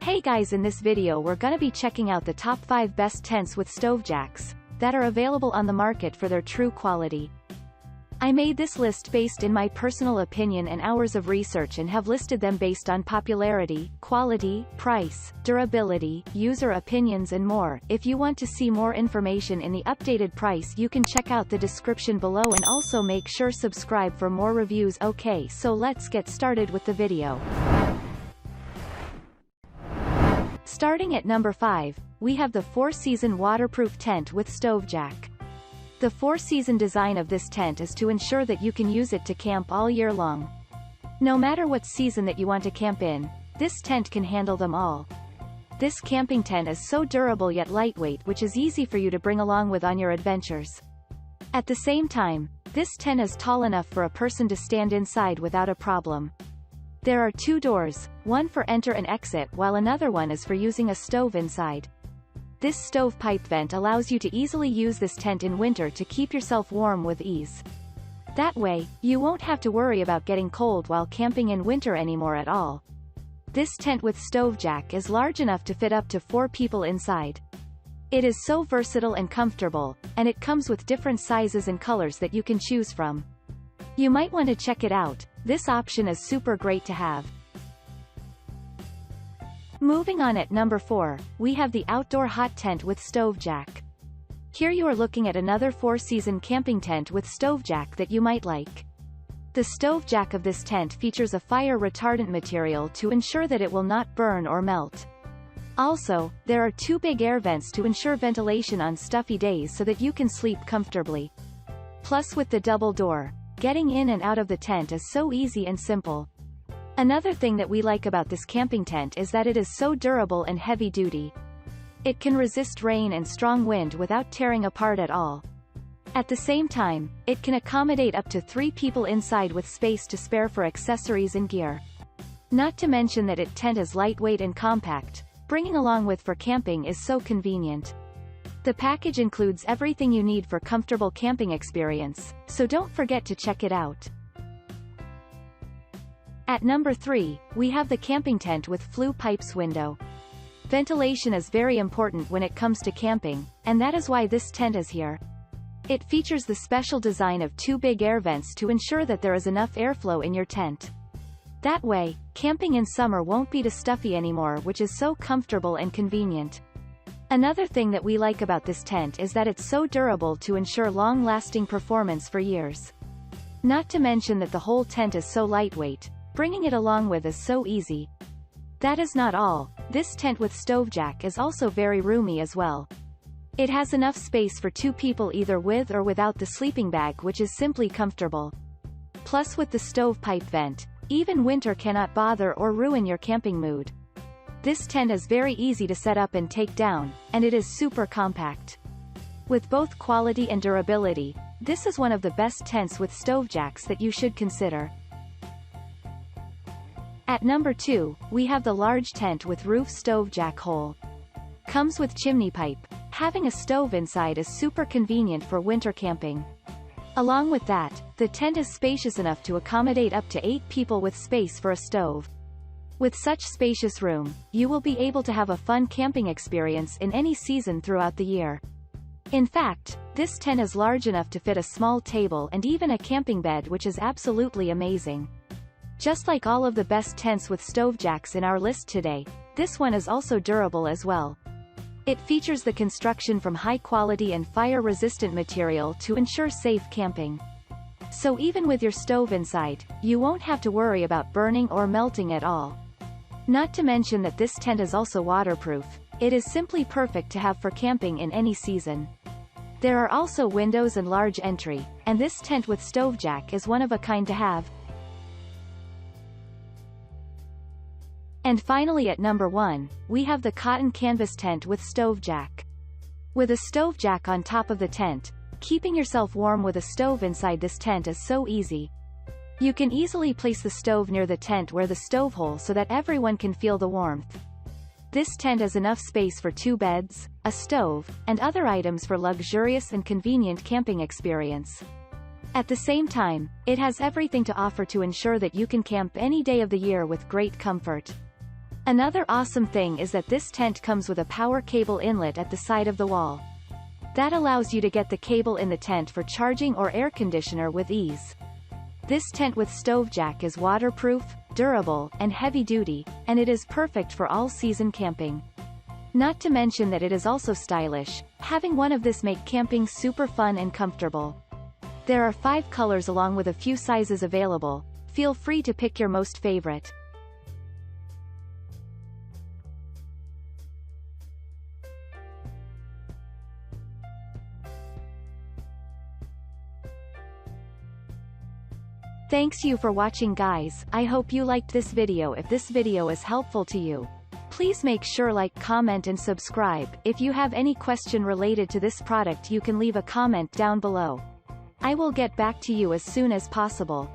Hey guys, in this video we're gonna be checking out the top 5 best tents with stove jacks that are available on the market for their true quality. I made this list based in my personal opinion and hours of research and have listed them based on popularity, quality, price, durability, user opinions and more. If you want to see more information in the updated price, you can check out the description below and also make sure subscribe for more reviews. Okay, so let's get started with the video. Starting at number 5, we have the 4-season waterproof tent with stove jack. The 4-season design of this tent is to ensure that you can use it to camp all year long. No matter what season that you want to camp in, this tent can handle them all. This camping tent is so durable yet lightweight, which is easy for you to bring along with on your adventures. At the same time, this tent is tall enough for a person to stand inside without a problem. There are 2 doors, one for enter and exit while another one is for using a stove inside. This stovepipe vent allows you to easily use this tent in winter to keep yourself warm with ease. That way, you won't have to worry about getting cold while camping in winter anymore at all. This tent with stove jack is large enough to fit up to 4 people inside. It is so versatile and comfortable, and it comes with different sizes and colors that you can choose from. You might want to check it out. This option is super great to have. Moving on, at number 4, we have the outdoor hot tent with stove jack. Here you are looking at another 4-season camping tent with stove jack that you might like. The stove jack of this tent features a fire retardant material to ensure that it will not burn or melt. Also, there are 2 big air vents to ensure ventilation on stuffy days so that you can sleep comfortably. Plus, with the double door, getting in and out of the tent is so easy and simple. Another thing that we like about this camping tent is that it is so durable and heavy-duty. It can resist rain and strong wind without tearing apart at all. At the same time, it can accommodate up to 3 people inside with space to spare for accessories and gear. Not to mention that its tent is lightweight and compact, bringing along with for camping is so convenient. The package includes everything you need for comfortable camping experience, so don't forget to check it out. At number 3, we have the camping tent with flue pipes window. Ventilation is very important when it comes to camping, and that is why this tent is here. It features the special design of 2 big air vents to ensure that there is enough airflow in your tent. That way, camping in summer won't be too stuffy anymore, which is so comfortable and convenient. Another thing that we like about this tent is that it's so durable to ensure long-lasting performance for years. Not to mention that the whole tent is so lightweight, bringing it along with is so easy. That is not all, this tent with stove jack is also very roomy as well. It has enough space for 2 people either with or without the sleeping bag, which is simply comfortable. Plus, with the stovepipe vent, even winter cannot bother or ruin your camping mood. This tent is very easy to set up and take down, and it is super compact. With both quality and durability, this is one of the best tents with stove jacks that you should consider. At number 2, we have the large tent with roof stove jack hole. Comes with chimney pipe. Having a stove inside is super convenient for winter camping. Along with that, the tent is spacious enough to accommodate up to 8 people with space for a stove. With such spacious room, you will be able to have a fun camping experience in any season throughout the year. In fact, this tent is large enough to fit a small table and even a camping bed, which is absolutely amazing. Just like all of the best tents with stove jacks in our list today, this one is also durable as well. It features the construction from high-quality and fire-resistant material to ensure safe camping. So even with your stove inside, you won't have to worry about burning or melting at all. Not to mention that this tent is also waterproof. It is simply perfect to have for camping in any season. There are also windows and large entry, and this tent with stove jack is one of a kind to have. And finally, at number 1, we have the cotton canvas tent with stove jack. With a stove jack on top of the tent, keeping yourself warm with a stove inside this tent is so easy. You can easily place the stove near the tent where the stove hole so that everyone can feel the warmth. This tent has enough space for 2 beds, a stove, and other items for luxurious and convenient camping experience. At the same time, it has everything to offer to ensure that you can camp any day of the year with great comfort. Another awesome thing is that this tent comes with a power cable inlet at the side of the wall. That allows you to get the cable in the tent for charging or air conditioner with ease. This tent with stove jack is waterproof, durable, and heavy-duty, and it is perfect for all-season camping. Not to mention that it is also stylish, having one of this make camping super fun and comfortable. There are 5 colors along with a few sizes available. Feel free to pick your most favorite. Thanks you for watching guys. I hope you liked this video. If this video is helpful to you, please make sure like, comment and subscribe. If you have any question related to this product you can leave a comment down below. I will get back to you as soon as possible.